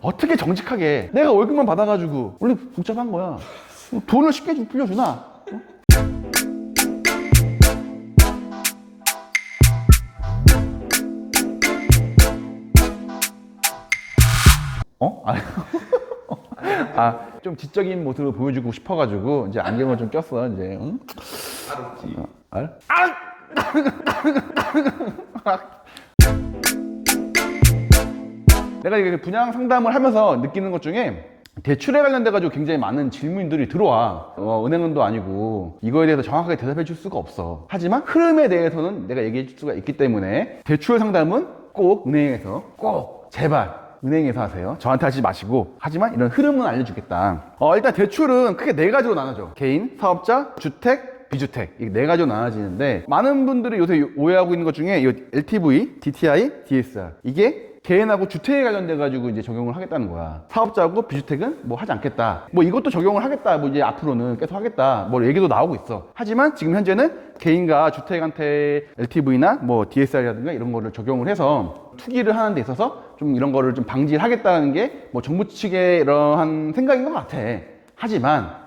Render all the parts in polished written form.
어떻게 정직하게 내가 월급만 받아가지고 원래 복잡한 거야. 돈을 쉽게 좀 빌려주나? 어? 좀 지적인 모습을 보여주고 싶어가지고 이제 안경을 좀 꼈어 이제. 응? 알? 내가 이게 분양 상담을 하면서 느끼는 것 중에 대출에 관련돼 가지고 굉장히 많은 질문들이 들어와. 은행도 아니고 이거에 대해서 정확하게 대답해 줄 수가 없어. 하지만 흐름에 대해서는 내가 얘기해 줄 수가 있기 때문에 대출 상담은 꼭 은행에서 꼭 제발 은행에서 하세요. 저한테 하지 마시고. 하지만 이런 흐름은 알려주겠다. 일단 대출은 크게 네 가지로 나눠져. 개인, 사업자, 주택, 비주택. 이 네 가지로 나눠지는데 많은 분들이 요새 오해하고 있는 것 중에 이 LTV, DTI, DSR 이게 개인하고 주택에 관련돼 가지고 이제 적용을 하겠다는 거야. 사업자하고 비주택은 뭐 하지 않겠다. 뭐 이것도 적용을 하겠다. 뭐 이제 앞으로는 계속 하겠다. 뭐 얘기도 나오고 있어. 하지만 지금 현재는 개인과 주택한테 LTV나 뭐 DSR이라든가 이런 거를 적용을 해서 투기를 하는 데 있어서 좀 이런 거를 좀 방지하겠다는 게 뭐 정부 측의 이러한 생각인 것 같아. 하지만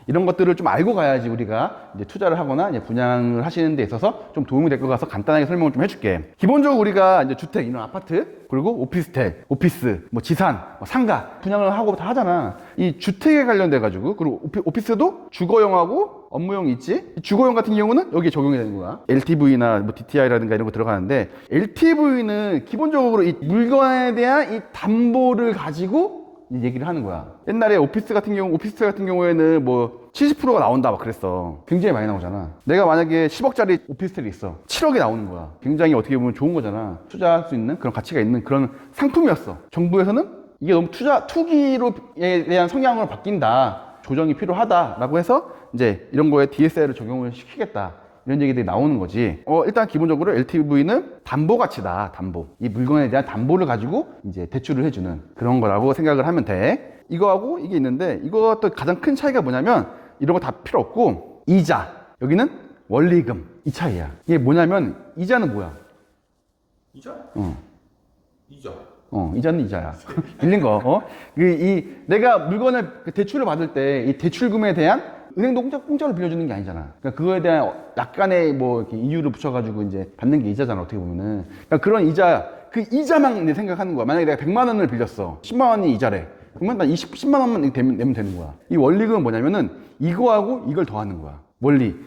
이런 것들을 좀 알고 가야지 우리가 이제 투자를 하거나 이제 분양을 하시는 데 있어서 좀 도움이 될 것 같아서 간단하게 설명을 좀 해줄게. 기본적으로 우리가 이제 주택, 이런 아파트, 그리고 오피스텔, 오피스, 뭐 지산, 뭐 상가 분양을 하고 다 하잖아. 이 주택에 관련돼 가지고, 그리고 오피스도 주거용하고 업무용 있지. 주거용 같은 경우는 여기에 적용이 되는 거야. LTV나 뭐 DTI라든가 이런 거 들어가는데, LTV는 기본적으로 이 물건에 대한 이 담보를 가지고 얘기를 하는 거야. 옛날에 오피스텔 같은 경우에는 뭐 70%가 나온다 막 그랬어. 굉장히 많이 나오잖아. 내가 만약에 10억짜리 오피스텔이 있어. 7억이 나오는 거야. 굉장히 어떻게 보면 좋은 거잖아. 투자할 수 있는 그런 가치가 있는 그런 상품이었어. 정부에서는 이게 너무 투기로에 대한 성향으로 바뀐다. 조정이 필요하다라고 해서 이제 이런 거에 DSR을 적용을 시키겠다. 이런 얘기들이 나오는 거지. 일단 기본적으로 LTV는 담보 가치다. 담보. 이 물건에 대한 담보를 가지고 이제 대출을 해주는 그런 거라고 생각을 하면 돼. 이거하고 이게 있는데, 이거 또 가장 큰 차이가 뭐냐면 이런 거 다 필요 없고 이자. 여기는 원리금. 이 차이야. 이게 뭐냐면 이자는 뭐야? 이자? 이자. 이자는 이자야. 빌린 거. 내가 물건을 대출을 받을 때 이 대출금에 대한 은행도 공짜로 빌려주는 게 아니잖아. 그러니까 그거에 대한 약간의 뭐 이렇게 이유를 붙여가지고 이제 받는 게 이자잖아, 어떻게 보면은. 그러니까 그런 이자, 그 이자만 내 생각하는 거야. 만약에 내가 100만 원을 빌렸어. 10만 원이 이자래. 그러면 난 10만 원만 내면 되는 거야. 이 원리금은 뭐냐면은 이거하고 이걸 더하는 거야.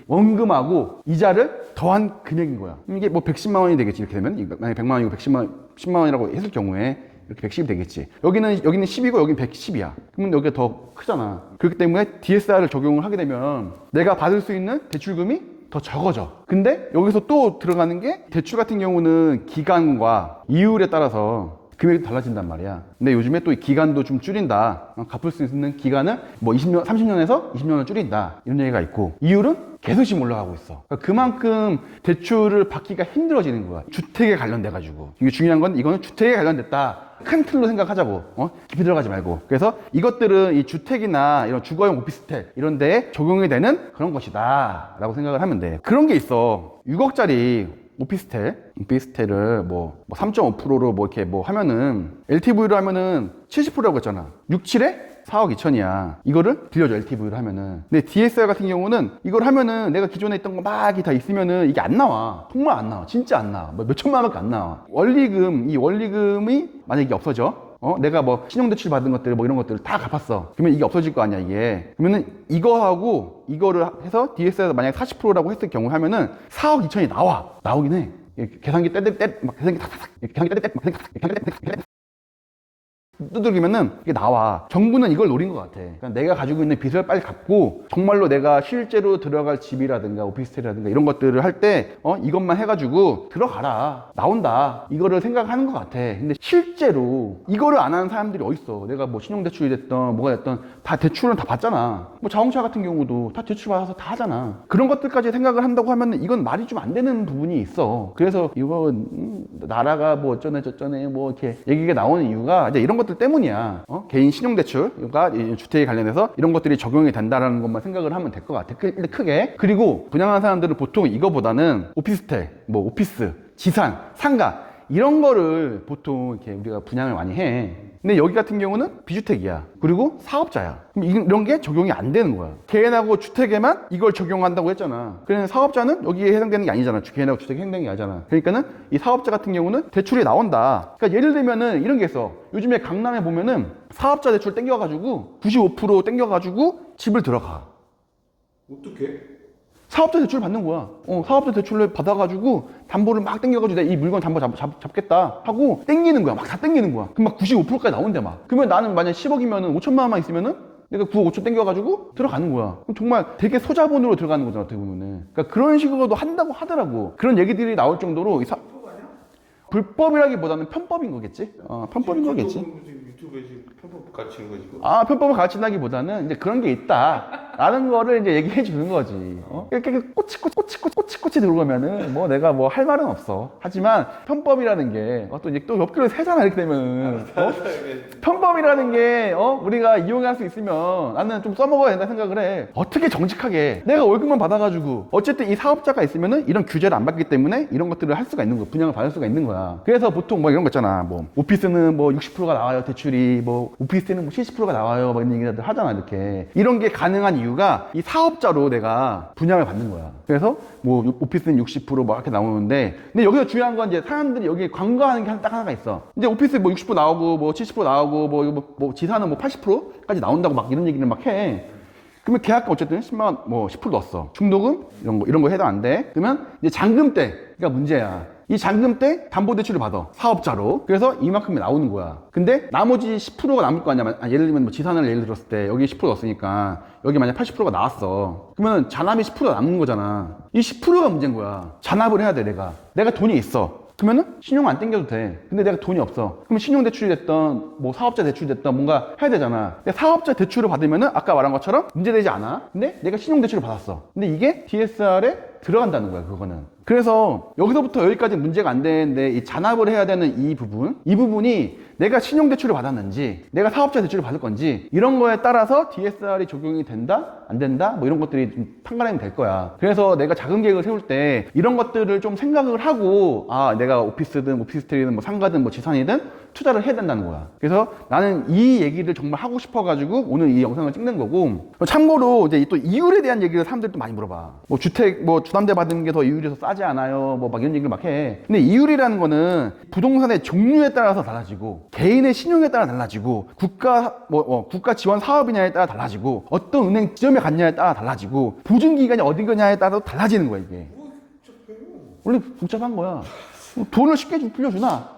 원금하고 이자를 더한 금액인 거야. 이게 뭐 110만 원이 되겠지, 이렇게 되면. 만약에 100만 원이고 10만 원이라고 했을 경우에 이렇게 110이 되겠지. 여기는 10이고 여기는 110이야. 그러면 여기가 더 크잖아. 그렇기 때문에 DSR을 적용을 하게 되면 내가 받을 수 있는 대출금이 더 적어져. 근데 여기서 또 들어가는 게 대출 같은 경우는 기간과 이율에 따라서 금액이 달라진단 말이야. 근데 요즘에 또 이 기간도 좀 줄인다. 갚을 수 있는 기간을 뭐 20년, 30년에서 20년을 줄인다. 이런 얘기가 있고, 이율은 계속씩 올라가고 있어. 그러니까 그만큼 대출을 받기가 힘들어지는 거야. 주택에 관련돼가지고. 이게 중요한 건 이거는 주택에 관련됐다. 큰 틀로 생각하자고. 깊이 들어가지 말고. 그래서 이것들은 이 주택이나 이런 주거용 오피스텔 이런 데에 적용이 되는 그런 것이다 라고 생각을 하면 돼. 그런 게 있어. 6억짜리 오피스텔을 뭐 3.5%로 뭐 이렇게 뭐 하면은 LTV로 하면은 70%라고 했잖아. 6, 7에 4억 2천이야. 이거를 빌려줘, LTV로 하면은. 근데 DSR 같은 경우는 이걸 하면은 내가 기존에 있던 거 막 다 있으면은 이게 안 나와. 정말 안 나와. 진짜 안 나와. 뭐 몇 천만 원밖에 안 나와. 이 원리금이 만약에 없어져. 내가 뭐 신용대출 받은 것들 뭐 이런 것들을 다 갚았어. 그러면 이게 없어질 거 아니야, 이게. 그러면은 이거하고 이거를 해서 DSR 만약에 40%라고 했을 경우 하면은 4억 2천이 나오긴 해. 계산기 계산기 탁탁탁 두들기면은 이게 나와. 정부는 이걸 노린 것 같아. 그러니까 내가 가지고 있는 빚을 빨리 갚고 정말로 내가 실제로 들어갈 집이라든가 오피스텔이라든가 이런 것들을 할 때 이것만 해가지고 들어가라, 나온다, 이거를 생각하는 것 같아. 근데 실제로 이거를 안 하는 사람들이 어딨어. 내가 뭐 신용대출이 됐던 뭐가 됐던 다 대출은 다 받잖아. 뭐 자동차 같은 경우도 다 대출 받아서 다 하잖아. 그런 것들까지 생각을 한다고 하면 이건 말이 좀 안 되는 부분이 있어. 그래서 이거 나라가 뭐 어쩌네 저쩌네 뭐 이렇게 얘기가 나오는 이유가 이제 이런 것들 때문이야. 개인 신용대출과 주택에 관련해서 이런 것들이 적용이 된다라는 것만 생각을 하면 될 것 같아. 크게. 그리고 분양하는 사람들은 보통 이거보다는 오피스텔, 뭐 오피스, 지산, 상가 이런 거를 보통 이렇게 우리가 분양을 많이 해. 근데 여기 같은 경우는 비주택이야. 그리고 사업자야. 그럼 이런 게 적용이 안 되는 거야. 개인하고 주택에만 이걸 적용한다고 했잖아. 그래서 사업자는 여기에 해당되는 게 아니잖아. 개인하고 주택에 해당되는 게 아니잖아. 그러니까는 이 사업자 같은 경우는 대출이 나온다. 그러니까 예를 들면은 이런 게 있어. 요즘에 강남에 보면은 사업자 대출 땡겨가지고 95% 땡겨가지고 집을 들어가. 어떻게? 사업자 대출 받는 거야. 사업자 대출을 받아가지고 담보를 막 땡겨가지고 내가 이 물건 담보 잡겠다 하고 땡기는 거야. 막 다 땡기는 거야. 그럼 막 95%까지 나온대 막. 그러면 나는 만약 10억이면은 5천만 원만 있으면은 내가 9억 5천 땡겨가지고 들어가는 거야. 그럼 정말 되게 소자본으로 들어가는 거잖아, 어떻게 보면은. 그러니까 그런 식으로도 한다고 하더라고. 그런 얘기들이 나올 정도로 불법이라기보다는 편법인 거겠지? 편법인 거겠지? 유튜브에 지금 편법 가르치는 거 지금? 편법을 가르친다기보다는 이제 그런 게 있다라는 거를 이제 얘기해 주는 거지. 이렇게 꼬치꼬치 들어가면은 뭐 내가 뭐 할 말은 없어. 하지만 편법이라는 게 또 이제 또 옆길을 새잖아, 이렇게 되면은. 편법이라는 게 우리가 이용할 수 있으면 나는 좀 써먹어야 된다 생각을 해. 어떻게 정직하게 내가 월급만 받아가지고 어쨌든 이 사업자가 있으면은 이런 규제를 안 받기 때문에 이런 것들을 할 수가 있는 거야. 분양을 받을 수가 있는 거야. 그래서 보통 뭐 이런 거 있잖아. 뭐 오피스는 뭐 60%가 나와요, 대출이. 뭐 오피스는 뭐 70%가 나와요, 막 이런 얘기들 하잖아, 이렇게. 이런 게 가능한 이유가 이 사업자로 내가 분양을 받는 거야. 그래서 뭐 오피스는 60%뭐 이렇게 나오는데, 근데 여기서 중요한 건 이제 사람들이 여기 관광하는 게 딱 하나가 있어. 이제 오피스 뭐 60% 나오고 뭐 70% 나오고 뭐 지사는 뭐 80%까지 나온다고 막 이런 얘기를 막 해. 그러면 계약금 어쨌든 10만 원, 뭐 10% 넣었어. 중도금 이런 거 해도 안 돼. 그러면 이제 잔금대가 문제야. 이 잔금 때 담보대출을 받아, 사업자로. 그래서 이만큼이 나오는 거야. 근데 나머지 10%가 남을 거 아니야. 예를 들면 뭐 지산을 예를 들었을 때 여기 10% 넣었으니까 여기 만약 80%가 나왔어. 그러면 잔압이 10%가 남는 거잖아. 이 10%가 문제인 거야. 잔압을 해야 돼, 내가 돈이 있어. 그러면은 신용 안 땡겨도 돼. 근데 내가 돈이 없어. 그러면 신용 대출이 됐던 뭐 사업자 대출이 됐던 뭔가 해야 되잖아. 근데 사업자 대출을 받으면은 아까 말한 것처럼 문제되지 않아. 근데 내가 신용 대출을 받았어. 근데 이게 DSR에 들어간다는 거야, 그거는. 그래서 여기서부터 여기까지 문제가 안 되는데 이 잔압을 해야 되는 이 부분이 내가 신용 대출을 받았는지 내가 사업자 대출을 받을 건지 이런 거에 따라서 DSR이 적용이 된다? 안 된다? 뭐 이런 것들이 좀 판가름이 될 거야. 그래서 내가 자금 계획을 세울 때 이런 것들을 좀 생각을 하고 내가 오피스든 오피스텔이든 뭐 상가든 뭐 지산이든 투자를 해야 된다는 거야. 그래서 나는 이 얘기를 정말 하고 싶어가지고 오늘 이 영상을 찍는 거고, 참고로 이제 또 이율에 대한 얘기를 사람들이 또 많이 물어봐. 뭐 주택 뭐 주담대 받는 게 더 이율이 더 싸지 않아요? 뭐 막 이런 얘기를 막 해. 근데 이율이라는 거는 부동산의 종류에 따라서 달라지고 개인의 신용에 따라 달라지고 국가 지원 사업이냐에 따라 달라지고 어떤 은행 지점에 갔냐에 따라 달라지고 보증 기간이 어디냐에 따라 달라지는 거야, 이게. 원래 복잡한 거야. 돈을 쉽게 빌려주나?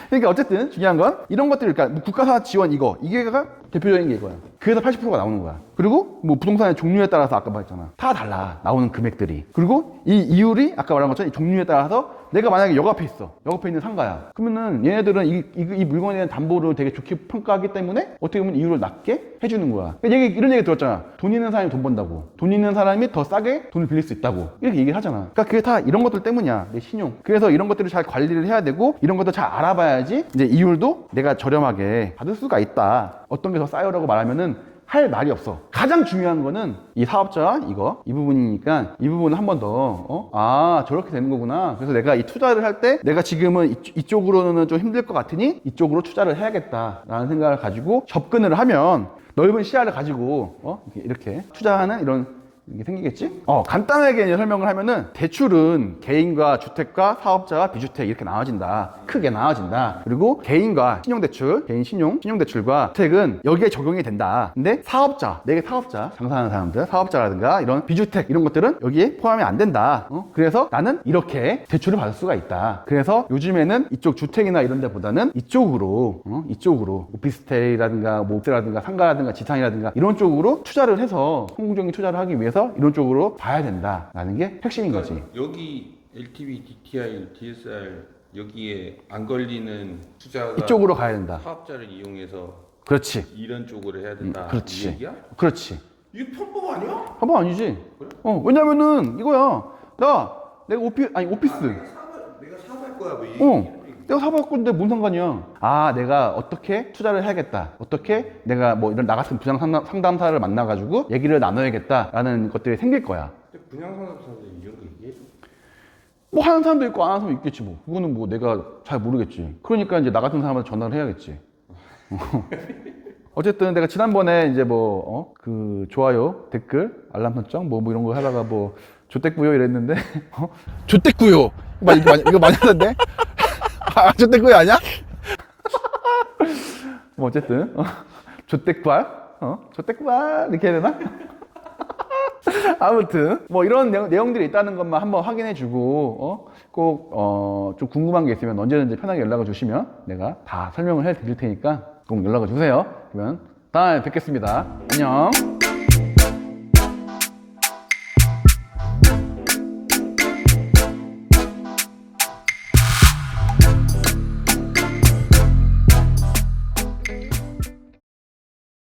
그러니까 어쨌든 중요한 건 이런 것들, 그러니까 국가사 지원 이게가 대표적인 게 이거야. 그래서 80%가 나오는 거야. 그리고 뭐 부동산의 종류에 따라서 아까 말했잖아. 다 달라. 나오는 금액들이. 그리고 이 이율이 아까 말한 것처럼 이 종류에 따라서 내가 만약에 역 앞에 있어. 역 앞에 있는 상가야. 그러면은 얘네들은 이 물건에 대한 담보를 되게 좋게 평가하기 때문에 어떻게 보면 이율을 낮게 해주는 거야. 이런 얘기 들었잖아. 돈 있는 사람이 돈 번다고. 돈 있는 사람이 더 싸게 돈을 빌릴 수 있다고. 이렇게 얘기를 하잖아. 그러니까 그게 다 이런 것들 때문이야. 내 신용. 그래서 이런 것들을 잘 관리를 해야 되고 이런 것도 잘 알아봐야지 이제 이율도 내가 저렴하게 받을 수가 있다. 어떤 게 더 싸요라고 말하면은 할 말이 없어. 가장 중요한 거는 이 사업자 이 부분이니까 이 부분을 한 번 더 저렇게 되는 거구나. 그래서 내가 이 투자를 할 때 내가 지금은 이쪽으로는 좀 힘들 것 같으니 이쪽으로 투자를 해야겠다라는 생각을 가지고 접근을 하면 넓은 시야를 가지고 이렇게 투자하는 이런 이게 생기겠지? 간단하게 이제 설명을 하면은 대출은 개인과 주택과 사업자와 비주택 이렇게 나눠진다. 크게 나눠진다. 그리고 개인과 신용대출, 개인 신용대출과 주택은 여기에 적용이 된다. 근데 내가 사업자, 장사하는 사람들, 사업자라든가 이런 비주택 이런 것들은 여기에 포함이 안 된다. 그래서 나는 이렇게 대출을 받을 수가 있다. 그래서 요즘에는 이쪽 주택이나 이런 데보다는 이쪽으로 오피스텔이라든가 뭐 옥대라든가 상가라든가 지상이라든가 이런 쪽으로 투자를 해서 성공적인 투자를 하기 위해서 이런 쪽으로 봐야 된다라는 게 핵심인 거지. 여기 LTV, DTI, DSR 여기에 안 걸리는 투자가 이쪽으로 가야 된다. 사업자를 이용해서 그렇지. 이런 쪽으로 해야 된다. 그렇지. 이 얘기야? 그렇지. 이게 편법 아니야? 한번 아니지. 그래? 왜냐면은 이거야. 내가 오피스. 내가 사갈 거야. 뭐 내가 사볼 건데 뭔 상관이야. 내가 어떻게 투자를 해야겠다. 어떻게 내가 뭐 이런 나 같은 분양 상담사를 만나가지고 얘기를 나눠야겠다라는 것들이 생길 거야. 근데 분양 상담사들 이런 거 얘기해? 뭐 하는 사람도 있고 안 하는 사람도 있겠지 뭐. 그거는 뭐 내가 잘 모르겠지. 그러니까 이제 나 같은 사람한테 전화를 해야겠지. 어쨌든 내가 지난번에 이제 그 좋아요, 댓글, 알람 설정 뭐 이런 거 하다가 뭐 조댓구요 이랬는데 조댓구요 이거 많이 하던데? 아, 조댓구요 아니야? 뭐 어쨌든 조댓구알? 조댓구알 이렇게 해야 되나? 아무튼 뭐 이런 내용들이 있다는 것만 한번 확인해 주고 꼭 좀 궁금한 게 있으면 언제든지 편하게 연락을 주시면 내가 다 설명을 해 드릴 테니까 꼭 연락을 주세요. 그러면 다음에 뵙겠습니다. 안녕.